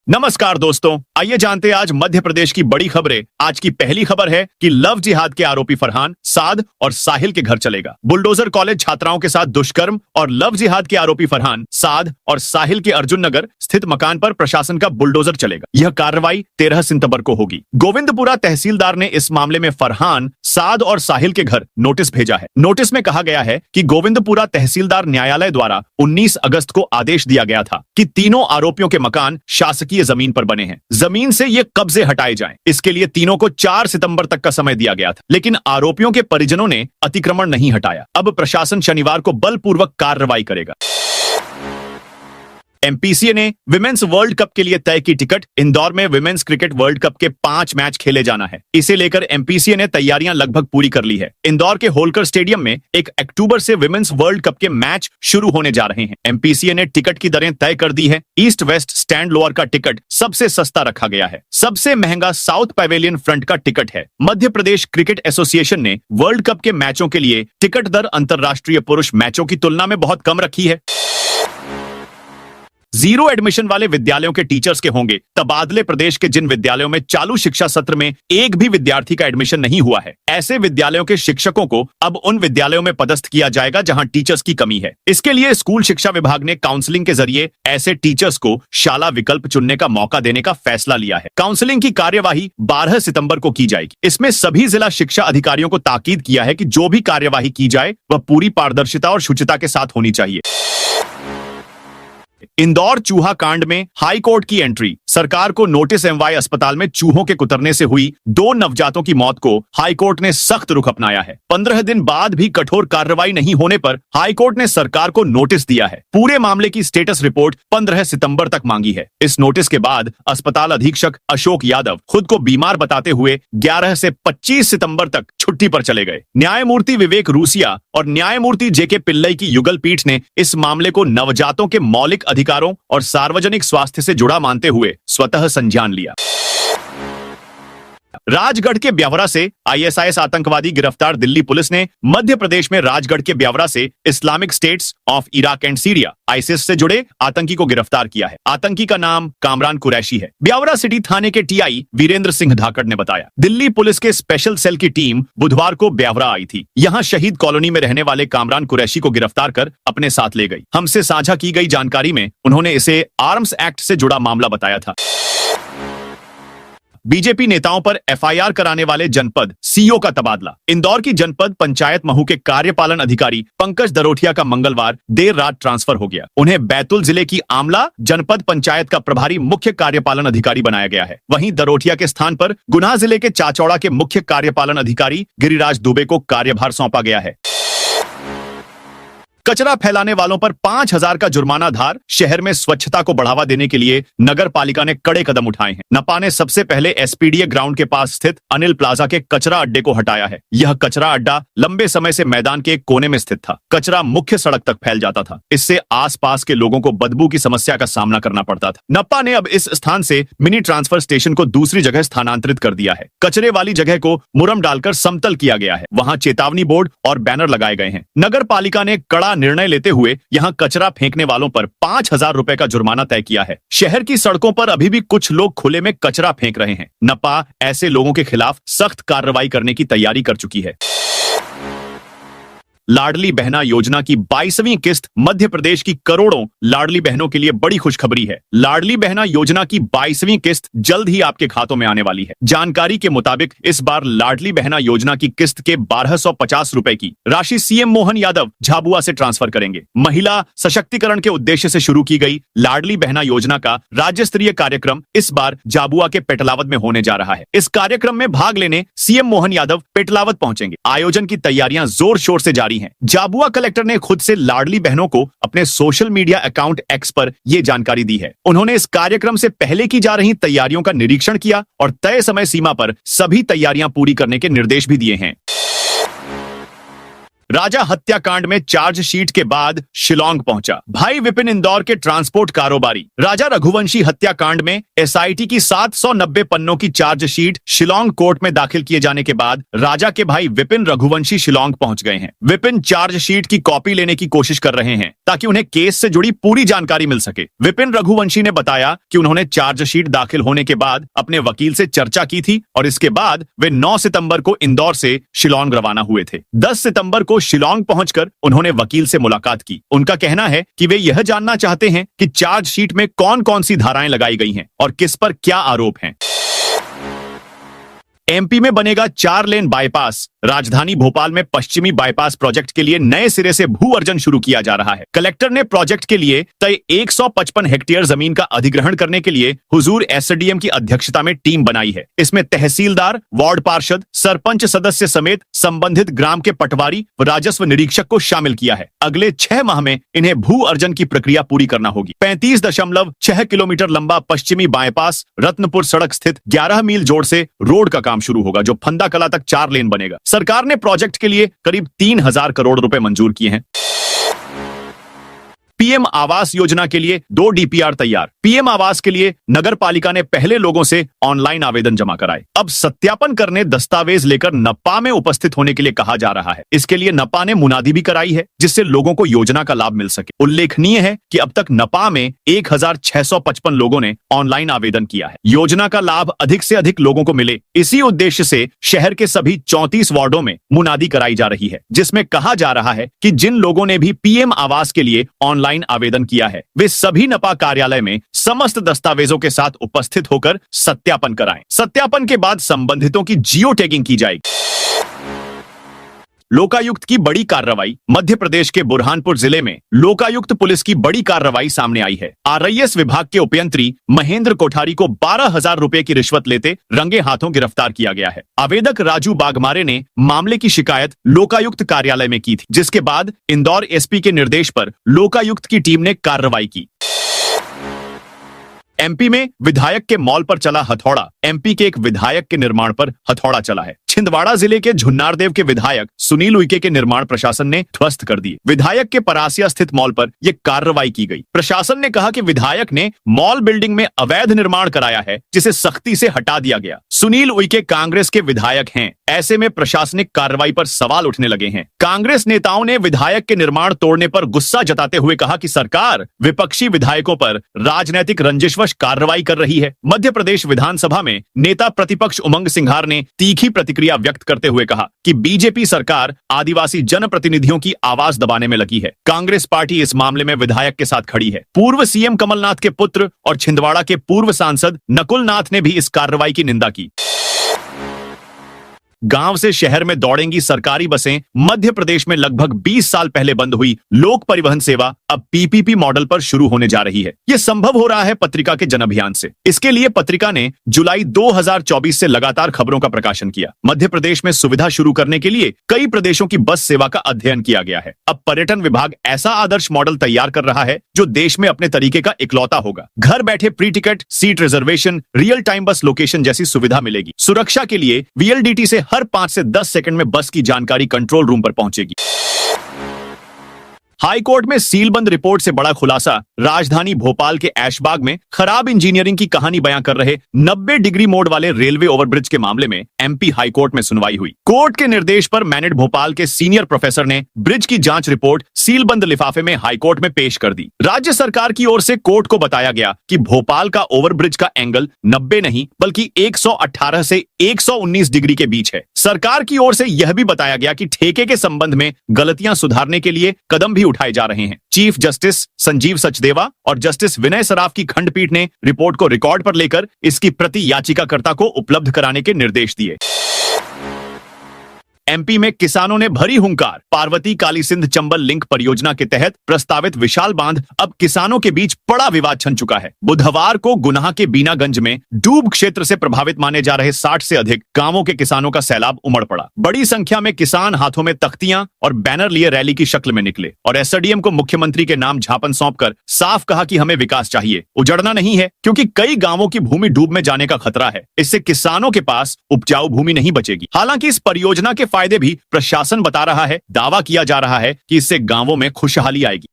नमस्कार दोस्तों, आइए जानते हैं आज मध्य प्रदेश की बड़ी खबरें। आज की पहली खबर है कि लव जिहाद के आरोपी फरहान, साद और साहिल के घर चलेगा। बुलडोजर कॉलेज छात्राओं के साथ दुष्कर्म और लव जिहाद के आरोपी फरहान, साद और साहिल के अर्जुन नगर स्थित मकान पर प्रशासन का बुलडोजर चलेगा। यह कार्रवाई 13 सितंबर को होगी। गोविंदपुरा तहसीलदार ने इस मामले में फरहान, साद और साहिल के घर नोटिस भेजा है। नोटिस में कहा गया है कि गोविंदपुरा तहसीलदार न्यायालय द्वारा 19 अगस्त को आदेश दिया गया था कि तीनों आरोपियों के मकान शासकीय जमीन पर बने हैं। जमीन से ये कब्जे हटाए जाएं। इसके लिए तीनों को 4 सितंबर तक का समय दिया गया था, लेकिन आरोपियों के परिजनों ने अतिक्रमण नहीं हटाया। अब प्रशासन शनिवार को बलपूर्वक कार्रवाई करेगा। एमपीसीए ने विमेंस वर्ल्ड कप के लिए तय की टिकट। इंदौर में विमेंस क्रिकेट वर्ल्ड कप के 5 मैच खेले जाना है। इसे लेकर एमपीसीए ने तैयारियां लगभग पूरी कर ली है। इंदौर के होलकर स्टेडियम में 1 अक्टूबर से विमेंस वर्ल्ड कप के मैच शुरू होने जा रहे हैं। एमपीसीए ने टिकट की दरें तय कर दी है। ईस्ट वेस्ट स्टैंड लोअर का टिकट सबसे सस्ता रखा गया है। सबसे महंगा साउथ पैवेलियन फ्रंट का टिकट है। मध्य प्रदेश क्रिकेट एसोसिएशन ने वर्ल्ड कप के मैचों के लिए टिकट दर अंतरराष्ट्रीय पुरुष मैचों की तुलना में बहुत कम रखी है। जीरो एडमिशन वाले विद्यालयों के टीचर्स के होंगे तबादले। प्रदेश के जिन विद्यालयों में चालू शिक्षा सत्र में एक भी विद्यार्थी का एडमिशन नहीं हुआ है, ऐसे विद्यालयों के शिक्षकों को अब उन विद्यालयों में पदस्थ किया जाएगा जहां टीचर्स की कमी है। इसके लिए स्कूल शिक्षा विभाग ने काउंसलिंग के जरिए ऐसे टीचर्स को शाला विकल्प चुनने का मौका देने का फैसला लिया है। काउंसलिंग की कार्यवाही 12 सितंबर को की जाएगी। इसमें सभी जिला शिक्षा अधिकारियों को ताकीद किया है कि जो भी कार्यवाही की जाए वह पूरी पारदर्शिता और शुचिता के साथ होनी चाहिए। इंदौर चूहा कांड में हाई कोर्ट की एंट्री। सरकार को नोटिस एमवाई अस्पताल में चूहों के कुतरने से हुई 2 नवजातों की मौत को हाई कोर्ट ने सख्त रुख अपनाया है। 15 दिन बाद भी कठोर कार्रवाई नहीं होने पर हाई कोर्ट ने सरकार को नोटिस दिया है। पूरे मामले की स्टेटस रिपोर्ट 15 सितंबर तक मांगी है। इस नोटिस के बाद अस्पताल अधीक्षक अशोक यादव खुद को बीमार बताते हुए 11 से 25 सितंबर तक छुट्टी पर चले गए। न्यायमूर्ति विवेक रूसिया और न्यायमूर्ति जेके पिल्लई की युगल पीठ ने इस मामले को नवजातों के मौलिक अधिकारों और सार्वजनिक स्वास्थ्य से जुड़ा मानते हुए स्वतः संज्ञान लिया। राजगढ़ के ब्यावरा से आईएसआईएस आतंकवादी गिरफ्तार। दिल्ली पुलिस ने मध्य प्रदेश में राजगढ़ के ब्यावरा से Islamic states of Iraq and Syria ISIS से जुड़े आतंकी को गिरफ्तार किया है। आतंकी का नाम कामरान कुरैशी है। ब्यावरा सिटी थाने के टीआई वीरेंद्र सिंह धाकड़ ने बताया, दिल्ली पुलिस के स्पेशल सेल की टीम बुधवार को ब्यावरा आई थी। यहां शहीद कॉलोनी में रहने वाले कामरान कुरैशी को गिरफ्तार कर अपने साथ ले गई। हमसे साझा की गई जानकारी में उन्होंने इसे आर्म्स एक्ट से जुड़ा मामला बताया था। बीजेपी नेताओं पर एफआईआर कराने वाले जनपद सीईओ का तबादला। इंदौर की जनपद पंचायत महू के कार्यपालन अधिकारी पंकज दरोठिया का मंगलवार देर रात ट्रांसफर हो गया। उन्हें बैतूल जिले की आमला जनपद पंचायत का प्रभारी मुख्य कार्यपालन अधिकारी बनाया गया है। वहीं दरोठिया के स्थान पर गुना जिले के चाचौड़ा के मुख्य कार्यपालन अधिकारी गिरिराज दुबे को कार्यभार सौंपा गया है। कचरा फैलाने वालों पर 5,000 का जुर्माना धार। शहर में स्वच्छता को बढ़ावा देने के लिए नगर पालिका ने कड़े कदम उठाए हैं। नपा ने सबसे पहले एसपीडीए ग्राउंड के पास स्थित अनिल प्लाजा के कचरा अड्डे को हटाया है। यह कचरा अड्डा लंबे समय से मैदान के एक कोने में स्थित था। कचरा मुख्य सड़क तक फैल जाता था। इससे आसपास के लोगों को बदबू की समस्या का सामना करना पड़ता था। नपा ने अब इस स्थान से मिनी ट्रांसफर स्टेशन को दूसरी जगह स्थानांतरित कर दिया है। कचरे वाली जगह को मुरम डालकर समतल किया गया है। वहां चेतावनी बोर्ड और बैनर लगाए गए हैं। नगर पालिका ने कड़ा निर्णय लेते हुए यहां कचरा फेंकने वालों पर 5,000 रुपए का जुर्माना तय किया है। शहर की सड़कों पर अभी भी कुछ लोग खुले में कचरा फेंक रहे हैं। नपा ऐसे लोगों के खिलाफ सख्त कार्रवाई करने की तैयारी कर चुकी है। लाडली बहना योजना की 22वीं किस्त। मध्य प्रदेश की करोड़ों लाडली बहनों के लिए बड़ी खुशखबरी है। लाडली बहना योजना की 22वीं किस्त जल्द ही आपके खातों में आने वाली है। जानकारी के मुताबिक इस बार लाडली बहना योजना की किस्त के 1250 रुपए की राशि सीएम मोहन यादव झाबुआ से ट्रांसफर करेंगे। महिला सशक्तिकरण के उद्देश्य से शुरू की गई लाडली बहना योजना का राज्य स्तरीय कार्यक्रम इस बार झाबुआ के पेटलावद में होने जा रहा है। इस कार्यक्रम में भाग लेने सीएम मोहन यादव पेटलावद पहुंचेंगे। आयोजन की तैयारियां जोर शोर से जारी हैं। झाबुआ कलेक्टर ने खुद से लाडली बहनों को अपने सोशल मीडिया अकाउंट एक्स पर यह जानकारी दी है। उन्होंने इस कार्यक्रम से पहले की जा रही तैयारियों का निरीक्षण किया और तय समय सीमा पर सभी तैयारियां पूरी करने के निर्देश भी दिए हैं। राजा हत्याकांड में चार्जशीट के बाद शिलांग पहुंचा। भाई विपिन इंदौर के ट्रांसपोर्ट कारोबारी। राजा रघुवंशी हत्याकांड में एसआईटी की 790 पन्नों की चार्जशीट शिलांग कोर्ट में दाखिल किए जाने के बाद राजा के भाई विपिन रघुवंशी शिलांग पहुंच गए हैं। विपिन चार्जशीट की कॉपी लेने की कोशिश कर रहे हैं ताकि उन्हें केस से जुड़ी पूरी जानकारी मिल सके। विपिन रघुवंशी ने बताया कि उन्होंने चार्जशीट दाखिल होने के बाद अपने वकील से चर्चा की थी और इसके बाद वे 9 सितंबर को इंदौर से शिलांग रवाना हुए थे। 10 सितंबर को शिलांग पहुंचकर उन्होंने वकील से मुलाकात की। उनका कहना है कि वे यह जानना चाहते हैं कि चार्जशीट में कौन कौन सी धाराएं लगाई गई हैं और किस पर क्या आरोप हैं। एमपी में बनेगा 4 लेन बाईपास। राजधानी भोपाल में पश्चिमी बाईपास प्रोजेक्ट के लिए नए सिरे से भू अर्जन शुरू किया जा रहा है। कलेक्टर ने प्रोजेक्ट के लिए तय 155 हेक्टेयर जमीन का अधिग्रहण करने के लिए हुजूर एसडीएम की अध्यक्षता में टीम बनाई है। इसमें तहसीलदार, वार्ड पार्षद, सरपंच सदस्य समेत संबंधित ग्राम के पटवारी व राजस्व निरीक्षक को शामिल किया है। अगले 6 माह में इन्हें भू अर्जन की प्रक्रिया पूरी करना होगी। 35.6 किलोमीटर लंबा पश्चिमी बाईपास रत्नपुर सड़क स्थित 11 मील जोड़ से रोड का काम शुरू होगा, जो फंदा कला तक 4 लेन बनेगा। सरकार ने प्रोजेक्ट के लिए करीब 3000 करोड़ रुपए मंजूर किए हैं। पीएम आवास योजना के लिए 2 डीपीआर तैयार। पीएम आवास के लिए नगर पालिका ने पहले लोगों से ऑनलाइन आवेदन जमा कराए। अब सत्यापन करने दस्तावेज लेकर नपा में उपस्थित होने के लिए कहा जा रहा है। इसके लिए नपा ने मुनादी भी कराई है, जिससे लोगों को योजना का लाभ मिल सके। उल्लेखनीय है कि अब तक नपा में 1655 लोगों ने ऑनलाइन आवेदन किया है। योजना का लाभ अधिक से अधिक लोगों को मिले, इसी उद्देश्य से शहर के सभी 34 वार्डों में मुनादी कराई जा रही है, जिसमें कहा जा रहा है कि जिन लोगों ने भी पीएम आवास के लिए ऑनलाइन आवेदन किया है वे सभी नपा कार्यालय में समस्त दस्तावेजों के साथ उपस्थित होकर सत्यापन कराएं। सत्यापन के बाद संबंधितों की जियो टैगिंग की जाएगी। लोकायुक्त की बड़ी कार्रवाई। मध्य प्रदेश के बुरहानपुर जिले में लोकायुक्त पुलिस की बड़ी कार्रवाई सामने आई है। आरआईएस विभाग के उपयंत्री महेंद्र कोठारी को 12,000 रुपए की रिश्वत लेते रंगे हाथों गिरफ्तार किया गया है। आवेदक राजू बागमारे ने मामले की शिकायत लोकायुक्त कार्यालय में की थी, जिसके बाद इंदौर एसपी के निर्देश पर लोकायुक्त की टीम ने कार्रवाई की। एमपी में विधायक के मॉल पर चला हथौड़ा। एमपी के एक विधायक के निर्माण पर हथौड़ा चला है। छिंदवाड़ा जिले के झुन्नारदेव के विधायक सुनील उइके के निर्माण प्रशासन ने ध्वस्त कर दिए। विधायक के परासिया स्थित मॉल पर यह कार्रवाई की गई। प्रशासन ने कहा कि विधायक ने मॉल बिल्डिंग में अवैध निर्माण कराया है, जिसे सख्ती से हटा दिया गया। सुनील उइके कांग्रेस के विधायक हैं, ऐसे में प्रशासनिक कार्रवाई पर सवाल उठने लगे हैं। कांग्रेस नेताओं ने विधायक के निर्माण तोड़ने पर गुस्सा जताते हुए कहा कि सरकार विपक्षी विधायकों पर राजनीतिक रंजिशवश कार्रवाई कर रही है। मध्य प्रदेश विधानसभा में नेता प्रतिपक्ष उमंग सिंघार ने तीखी प्रतिक्रिया व्यक्त करते हुए कहा कि बीजेपी सरकार आदिवासी जनप्रतिनिधियों की आवाज दबाने में लगी है। कांग्रेस पार्टी इस मामले में विधायक के साथ खड़ी है। पूर्व सीएम कमलनाथ के पुत्र और छिंदवाड़ा के पूर्व सांसद नकुल नाथ ने भी इस कार्रवाई की निंदा की। गांव से शहर में दौड़ेंगी सरकारी बसें। मध्य प्रदेश में लगभग 20 साल पहले बंद हुई लोक परिवहन सेवा अब पीपीपी मॉडल पर शुरू होने जा रही है। यह संभव हो रहा है पत्रिका के जन अभियान से। इसके लिए पत्रिका ने जुलाई 2024 से लगातार खबरों का प्रकाशन किया। मध्य प्रदेश में सुविधा शुरू करने के लिए कई प्रदेशों की बस सेवा का अध्ययन किया गया है। अब पर्यटन विभाग ऐसा आदर्श मॉडल तैयार कर रहा है जो देश में अपने तरीके का इकलौता होगा। घर बैठे pre ticket, seat reservation, real time बस लोकेशन जैसी सुविधा मिलेगी। सुरक्षा के लिए वीएलडीटी से हर 5 से 10 सेकंड में बस की जानकारी कंट्रोल रूम पर पहुंचेगी। हाईकोर्ट में सीलबंद रिपोर्ट से बड़ा खुलासा। राजधानी भोपाल के ऐशबाग में खराब इंजीनियरिंग की कहानी बयां कर रहे 90 डिग्री मोड़ वाले रेलवे ओवरब्रिज के मामले में एमपी हाईकोर्ट में सुनवाई हुई। कोर्ट के निर्देश पर मैनेट भोपाल के सीनियर प्रोफेसर ने ब्रिज की जांच रिपोर्ट सीलबंद लिफाफे में हाईकोर्ट में पेश कर दी। राज्य सरकार की ओर से कोर्ट को बताया गया कि भोपाल का ओवरब्रिज का एंगल 90 नहीं बल्कि 118 से 119 डिग्री के बीच है। सरकार की ओर से यह भी बताया गया कि ठेके के संबंध में गलतियां सुधारने के लिए कदम भी उठाए जा रहे हैं। चीफ जस्टिस संजीव सचदेवा और जस्टिस विनय सराफ की खंडपीठ ने रिपोर्ट को रिकॉर्ड पर लेकर इसकी प्रति याचिकाकर्ता को उपलब्ध कराने के निर्देश दिए। एमपी में किसानों ने भरी हुंकार। पार्वती काली सिंध चंबल लिंक परियोजना के तहत प्रस्तावित विशाल बांध अब किसानों के बीच बड़ा विवाद छन चुका है। बुधवार को गुनाह के बीनागंज में डूब क्षेत्र से प्रभावित माने जा रहे 60 से अधिक गांवों के किसानों का सैलाब उमड़ पड़ा। बड़ी संख्या में किसान हाथों में तख्तियां और बैनर लिए रैली की शक्ल में निकले और एसडीएम को मुख्यमंत्री के नाम झापन सौंपकर साफ कहा कि हमें विकास चाहिए, उजड़ना नहीं है, क्योंकि कई गांवों की भूमि डूब में जाने का खतरा है। इससे किसानों के पास उपजाऊ भूमि नहीं बचेगी। हालांकि इस परियोजना के फायदे भी प्रशासन बता रहा है। दावा किया जा रहा है कि इससे गांवों में खुशहाली आएगी।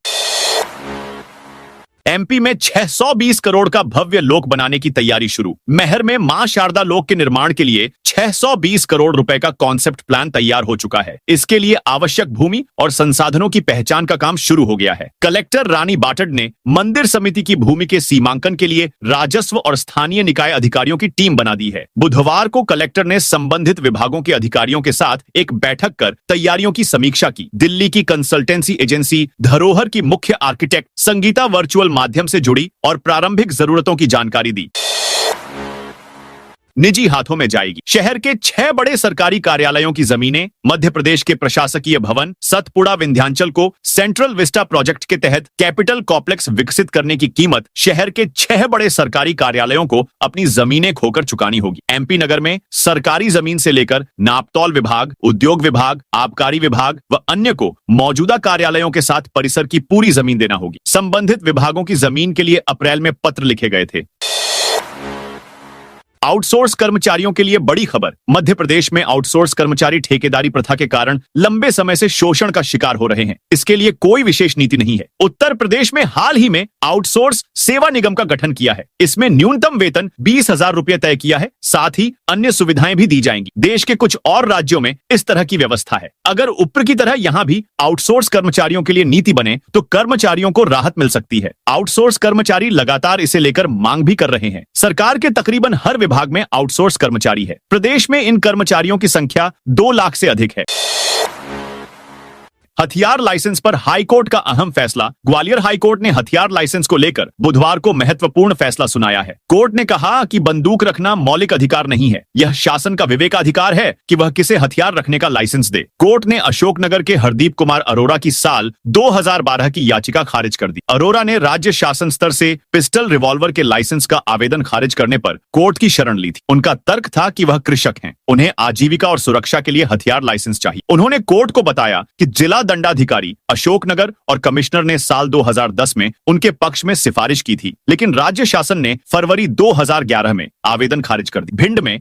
एमपी में 620 करोड़ का भव्य लोक बनाने की तैयारी शुरू। महर में मां शारदा लोक के निर्माण के लिए 620 करोड़ रुपए का कॉन्सेप्ट प्लान तैयार हो चुका है। इसके लिए आवश्यक भूमि और संसाधनों की पहचान का काम शुरू हो गया है। कलेक्टर रानी बाटड़ ने मंदिर समिति की भूमि के सीमांकन के लिए राजस्व और स्थानीय निकाय अधिकारियों की टीम बना दी है। बुधवार को कलेक्टर ने संबंधित विभागों के अधिकारियों के साथ एक बैठक कर तैयारियों की समीक्षा की। दिल्ली की कंसल्टेंसी एजेंसी धरोहर की मुख्य आर्किटेक्ट संगीता वर्चुअल माध्यम से जुड़ी और प्रारंभिक जरूरतों की जानकारी दी। निजी हाथों में जाएगी। शहर के 6 बड़े सरकारी कार्यालयों की जमीनें मध्य प्रदेश के प्रशासकीय भवन सतपुड़ा विंध्याचल को सेंट्रल विस्टा प्रोजेक्ट के तहत कैपिटल कॉम्प्लेक्स विकसित करने की कीमत शहर के 6 बड़े सरकारी कार्यालयों को अपनी जमीनें खोकर चुकानी होगी। एमपी नगर में सरकारी जमीन से लेकर नापतौल विभाग, उद्योग विभाग, आबकारी विभाग व अन्य को मौजूदा कार्यालयों के साथ परिसर की पूरी जमीन देना होगी। संबंधित विभागों की जमीन के लिए अप्रैल में पत्र लिखे गए थे। आउटसोर्स कर्मचारियों के लिए बड़ी खबर। मध्य प्रदेश में आउटसोर्स कर्मचारी ठेकेदारी प्रथा के कारण लंबे समय से शोषण का शिकार हो रहे हैं। इसके लिए कोई विशेष नीति नहीं है। उत्तर प्रदेश में हाल ही में आउटसोर्स सेवा निगम का गठन किया है। इसमें न्यूनतम वेतन 20,000 रुपये तय किया है। साथ ही अन्य सुविधाएं भी दी जाएंगी। देश के कुछ और राज्यों में इस तरह की व्यवस्था है। अगर ऊपर की तरह यहाँ भी आउटसोर्स कर्मचारियों के लिए नीति बने तो कर्मचारियों को राहत मिल सकती है। आउटसोर्स कर्मचारी लगातार इसे लेकर मांग भी कर रहे हैं। सरकार के तकरीबन हर विभाग में आउटसोर्स कर्मचारी है। प्रदेश में इन कर्मचारियों की संख्या 2 लाख से अधिक है। हथियार लाइसेंस पर हाईकोर्ट का अहम फैसला। ग्वालियर हाईकोर्ट ने हथियार लाइसेंस को लेकर बुधवार को महत्वपूर्ण फैसला सुनाया है। कोर्ट ने कहा कि बंदूक रखना मौलिक अधिकार नहीं है। यह शासन का विवेकाधिकार है कि वह किसे हथियार रखने का लाइसेंस दे। कोर्ट ने अशोकनगर के हरदीप कुमार अरोरा की साल 2012 की याचिका खारिज कर दी। अरोरा ने राज्य शासन स्तर से पिस्टल रिवॉल्वर के लाइसेंस का आवेदन खारिज करने पर कोर्ट की शरण ली थी। उनका तर्क था कि वह कृषक हैं, उन्हें आजीविका और सुरक्षा के लिए हथियार लाइसेंस चाहिए। उन्होंने कोर्ट को बताया कि जिला दंडाधिकारी अशोकनगर और कमिश्नर ने साल 2010 में उनके पक्ष में सिफारिश की थी, लेकिन राज्य शासन ने फरवरी 2011 में आवेदन खारिज कर दी। भिंड में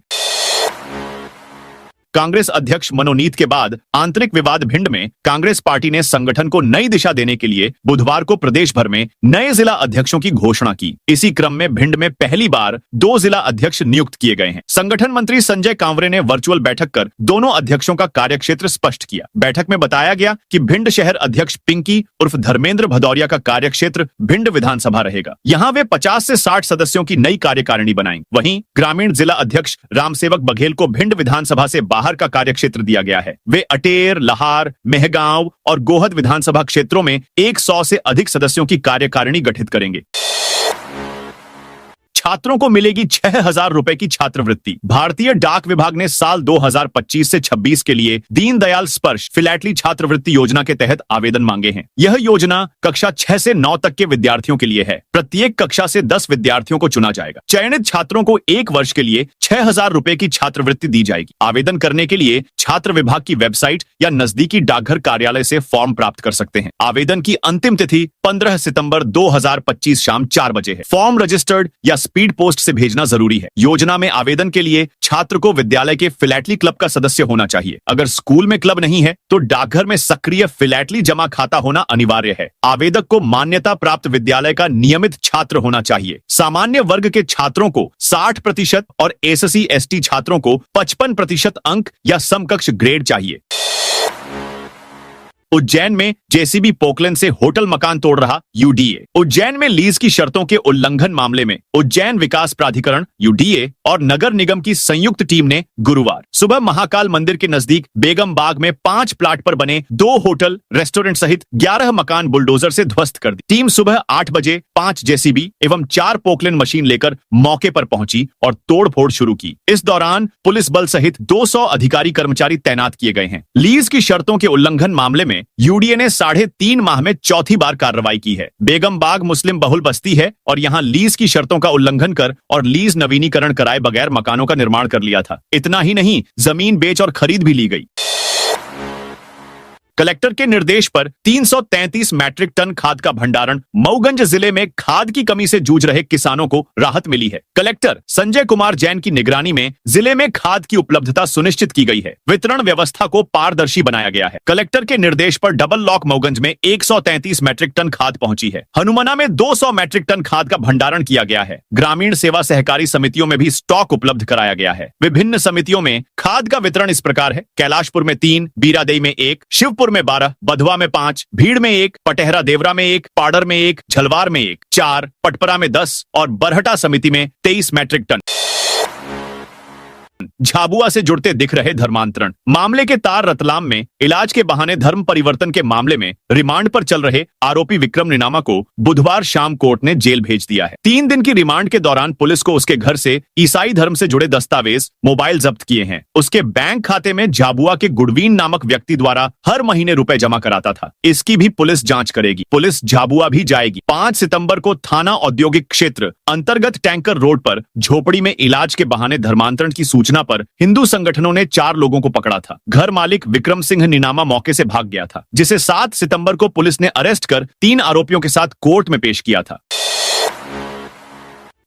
कांग्रेस अध्यक्ष मनोनीत के बाद आंतरिक विवाद। भिंड में कांग्रेस पार्टी ने संगठन को नई दिशा देने के लिए बुधवार को प्रदेश भर में नए जिला अध्यक्षों की घोषणा की। इसी क्रम में भिंड में पहली बार 2 जिला अध्यक्ष नियुक्त किए गए हैं। संगठन मंत्री संजय कांवरे ने वर्चुअल बैठक कर दोनों अध्यक्षों का कार्यक्षेत्र स्पष्ट किया। बैठक में बताया गया कि भिंड शहर अध्यक्ष पिंकी उर्फ धर्मेंद्र भदौरिया का कार्यक्षेत्र भिंड विधानसभा रहेगा। यहाँ वे 50 से 60 सदस्यों की नई कार्यकारिणी बनाएंगे। वहीं ग्रामीण जिला अध्यक्ष रामसेवक बघेल को भिंड विधानसभा से बाहर का कार्यक्षेत्र दिया गया है। वे अटेर, लहार, मेहगांव और गोहद विधानसभा क्षेत्रों में 100 से अधिक सदस्यों की कार्यकारिणी गठित करेंगे। छात्रों को मिलेगी 6,000 रुपए की छात्रवृत्ति। भारतीय डाक विभाग ने साल 2025 से 26 के लिए दीनदयाल स्पर्श फिलैटली छात्रवृत्ति योजना के तहत आवेदन मांगे हैं। यह योजना कक्षा 6 से 9 तक के विद्यार्थियों के लिए है। प्रत्येक कक्षा से 10 विद्यार्थियों को चुना जाएगा। चयनित छात्रों को 1 वर्ष के लिए 6,000 रुपए की छात्रवृत्ति दी जाएगी। आवेदन करने के लिए छात्र विभाग की वेबसाइट या नजदीकी डाकघर कार्यालय से फॉर्म प्राप्त कर सकते हैं। आवेदन की अंतिम तिथि 15 सितंबर 2025 शाम 4 बजे है। फॉर्म रजिस्टर्ड या स्पीड पोस्ट से भेजना जरूरी है। योजना में आवेदन के लिए छात्र को विद्यालय के फिलैटली क्लब का सदस्य होना चाहिए। अगर स्कूल में क्लब नहीं है तो डाकघर में सक्रिय फिलैटली जमा खाता होना अनिवार्य है। आवेदक को मान्यता प्राप्त विद्यालय का नियमित छात्र होना चाहिए। सामान्य वर्ग के छात्रों को 60% और एससी एसटी छात्रों को 55% अंक या समकक्ष ग्रेड चाहिए। उज्जैन में जेसीबी पोकलेन से होटल मकान तोड़ रहा यूडीए। उज्जैन में लीज की शर्तों के उल्लंघन मामले में उज्जैन विकास प्राधिकरण यूडीए और नगर निगम की संयुक्त टीम ने गुरुवार सुबह महाकाल मंदिर के नजदीक बेगम बाग में 5 प्लाट पर बने 2 होटल, रेस्टोरेंट सहित 11 मकान बुलडोजर से ध्वस्त कर दी। टीम सुबह 8 बजे 5 जेसीबी एवं 4 पोकलेन मशीन लेकर मौके पर पहुंची और तोड़फोड़ शुरू की। इस दौरान पुलिस बल सहित 200 अधिकारी कर्मचारी तैनात किए गए हैं। लीज की शर्तों के उल्लंघन मामले में यूडीए ने 3.5 माह में चौथी बार कार्रवाई की है। बेगम बाग मुस्लिम बहुल बस्ती है और यहां लीज की शर्तों का उल्लंघन कर और लीज नवीनीकरण कराए बगैर मकानों का निर्माण कर लिया था। इतना ही नहीं, जमीन बेच और खरीद भी ली गई। कलेक्टर के निर्देश पर 333 मैट्रिक टन खाद का भंडारण। मऊगंज जिले में खाद की कमी से जूझ रहे किसानों को राहत मिली है। कलेक्टर संजय कुमार जैन की निगरानी में जिले में खाद की उपलब्धता सुनिश्चित की गई है। वितरण व्यवस्था को पारदर्शी बनाया गया है। कलेक्टर के निर्देश पर डबल लॉक मऊगंज में 133 मैट्रिक टन खाद पहुंची है। हनुमाना में 200 मैट्रिक टन खाद का भंडारण किया गया है। ग्रामीण सेवा सहकारी समितियों में भी स्टॉक उपलब्ध कराया गया है। विभिन्न समितियों में खाद का वितरण इस प्रकार है। कैलाशपुर में 3, बीरादेई में 1, शिवपुर में 12, बधवा में 5, भीड़ में 1, पटेहरा देवरा में 1, पाडर में 1, झलवार में 1, 4, पटपरा में 10 और बरहटा समिति में 23 मैट्रिक टन। झाबुआ से जुड़ते दिख रहे धर्मांतरण मामले के तार रतलाम में इलाज के बहाने धर्म परिवर्तन के मामले में रिमांड पर चल रहे आरोपी विक्रम निनामा को बुधवार शाम कोर्ट ने जेल भेज दिया है। 3 दिन की रिमांड के दौरान पुलिस को उसके घर से ईसाई धर्म से जुड़े दस्तावेज, मोबाइल जब्त किए हैं। उसके बैंक खाते में झाबुआ के गुडवीन नामक व्यक्ति द्वारा हर महीने रुपए जमा कराता था। इसकी भी पुलिस जांच करेगी। पुलिस झाबुआ भी जाएगी। 5 सितंबर को थाना औद्योगिक क्षेत्र अंतर्गत टैंकर रोड पर झोपड़ी में इलाज के बहाने धर्मांतरण की सूचना पर हिंदू संगठनों ने 4 लोगों को पकड़ा था। घर मालिक विक्रम सिंह निनामा मौके से भाग गया था, जिसे 7 सितंबर को पुलिस ने अरेस्ट कर 3 आरोपियों के साथ कोर्ट में पेश किया था।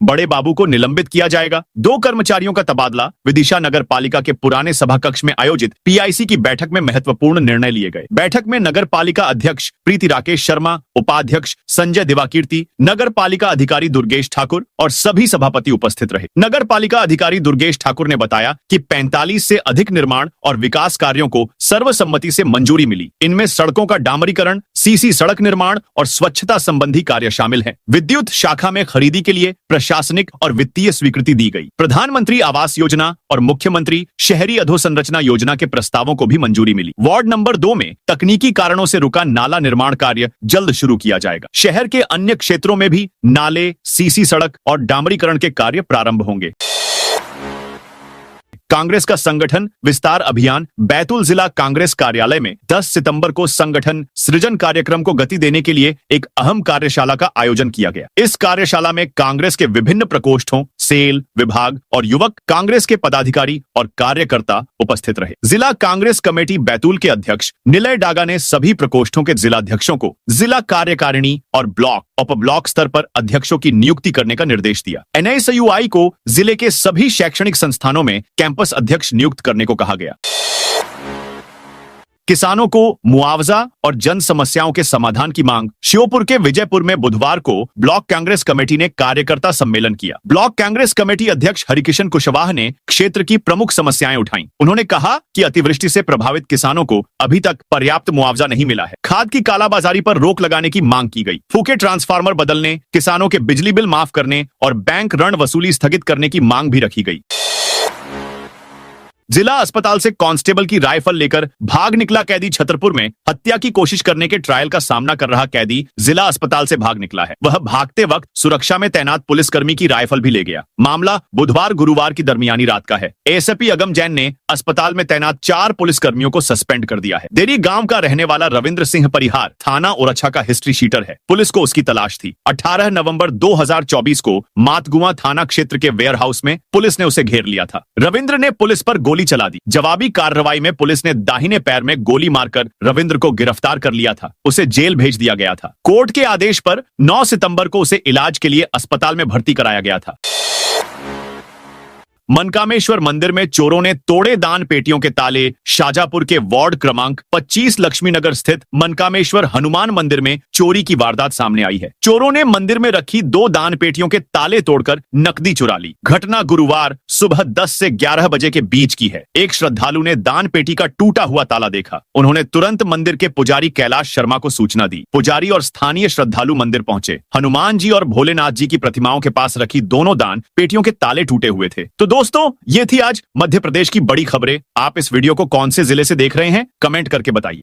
बड़े बाबू को निलंबित किया जाएगा। 2 कर्मचारियों का तबादला। विदिशा नगर पालिका के पुराने सभा कक्ष में आयोजित पीआईसी की बैठक में महत्वपूर्ण निर्णय लिए गए। बैठक में नगर पालिका अध्यक्ष प्रीति राकेश शर्मा, उपाध्यक्ष संजय दिवाकीर्ति, नगर पालिका अधिकारी दुर्गेश ठाकुर और सभी सभापति उपस्थित रहे। नगर पालिका अधिकारी दुर्गेश ठाकुर ने बताया कि 45 से अधिक निर्माण और विकास कार्यों को सर्वसम्मति से मंजूरी मिली। इनमें सड़कों का डामरीकरण, सीसी सड़क निर्माण और स्वच्छता संबंधी कार्य शामिल हैं। विद्युत शाखा में खरीदी के लिए प्रशासनिक और वित्तीय स्वीकृति दी गई। प्रधानमंत्री आवास योजना और मुख्यमंत्री शहरी अधोसंरचना योजना के प्रस्तावों को भी मंजूरी मिली। वार्ड नंबर 2 में तकनीकी कारणों से रुका नाला निर्माण कार्य जल्द शुरू किया जाएगा। शहर के अन्य क्षेत्रों में भी नाले, सीसी सड़क और डामरीकरण के कार्य प्रारंभ होंगे। कांग्रेस का संगठन विस्तार अभियान बैतूल जिला कांग्रेस कार्यालय में 10 सितंबर को संगठन सृजन कार्यक्रम को गति देने के लिए एक अहम कार्यशाला का आयोजन किया गया। इस कार्यशाला में कांग्रेस के विभिन्न प्रकोष्ठों, सेल, विभाग और युवक कांग्रेस के पदाधिकारी और कार्यकर्ता उपस्थित रहे। जिला कांग्रेस कमेटी बैतूल के अध्यक्ष निलय डागा ने सभी प्रकोष्ठों के जिलाध्यक्षों को जिला कार्यकारिणी और ब्लॉक उपब्लॉक स्तर पर अध्यक्षों की नियुक्ति करने का निर्देश दिया। एनआईएसयूआई को जिले के सभी शैक्षणिक संस्थानों में कैंपस अध्यक्ष नियुक्त करने को कहा गया। किसानों को मुआवजा और जन समस्याओं के समाधान की मांग। श्योपुर के विजयपुर में बुधवार को ब्लॉक कांग्रेस कमेटी ने कार्यकर्ता सम्मेलन किया। ब्लॉक कांग्रेस कमेटी अध्यक्ष हरिकिशन कुशवाहा ने क्षेत्र की प्रमुख समस्याएं उठाई। उन्होंने कहा कि अतिवृष्टि से प्रभावित किसानों को अभी तक पर्याप्त मुआवजा नहीं मिला है। खाद की कालाबाजारी पर रोक लगाने की मांग की गई। फूके ट्रांसफार्मर बदलने, किसानों के बिजली बिल माफ करने और बैंक ऋण वसूली स्थगित करने की मांग भी रखी गई। जिला अस्पताल से कांस्टेबल की राइफल लेकर भाग निकला कैदी। छतरपुर में हत्या की कोशिश करने के ट्रायल का सामना कर रहा कैदी जिला अस्पताल से भाग निकला है। वह भागते वक्त सुरक्षा में तैनात पुलिसकर्मी की राइफल भी ले गया। मामला बुधवार गुरुवार की दरमियानी रात का है। एएसपी अगम जैन ने अस्पताल में तैनात 4 पुलिसकर्मियों को सस्पेंड कर दिया है। देरी गांव का रहने वाला रविंद्र सिंह परिहार थाना ओरछा का हिस्ट्री शीटर है। पुलिस को उसकी तलाश थी। 18 नवंबर 2024 को मातगुआ थाना क्षेत्र के वेयर हाउस में पुलिस ने उसे घेर लिया था। रविंद्र ने पुलिस पर गोली चला दी। जवाबी कार्रवाई में पुलिस ने दाहिने पैर में गोली मारकर रविंद्र को गिरफ्तार कर लिया था। उसे जेल भेज दिया गया था। कोर्ट के आदेश पर 9 सितंबर को उसे इलाज के लिए अस्पताल में भर्ती कराया गया था। मनकामेश्वर मंदिर में चोरों ने तोड़े दान पेटियों के ताले। शाजापुर के वार्ड क्रमांक 25 लक्ष्मीनगर स्थित मनकामेश्वर हनुमान मंदिर में चोरी की वारदात सामने आई है। चोरों ने मंदिर में रखी 2 दान पेटियों के ताले तोड़कर नकदी चुरा ली। घटना गुरुवार सुबह 10 से 11 बजे के बीच की है। एक श्रद्धालु ने दान पेटी का टूटा हुआ ताला देखा। उन्होंने तुरंत मंदिर के पुजारी कैलाश शर्मा को सूचना दी। पुजारी और स्थानीय श्रद्धालु मंदिर पहुंचे। हनुमान जी और भोलेनाथ जी की प्रतिमाओं के पास रखी दोनों दान पेटियों के ताले टूटे हुए थे। तो दोस्तों, ये थी आज मध्य प्रदेश की बड़ी खबरें। आप इस वीडियो को कौन से जिले से देख रहे हैं, कमेंट करके बताइए।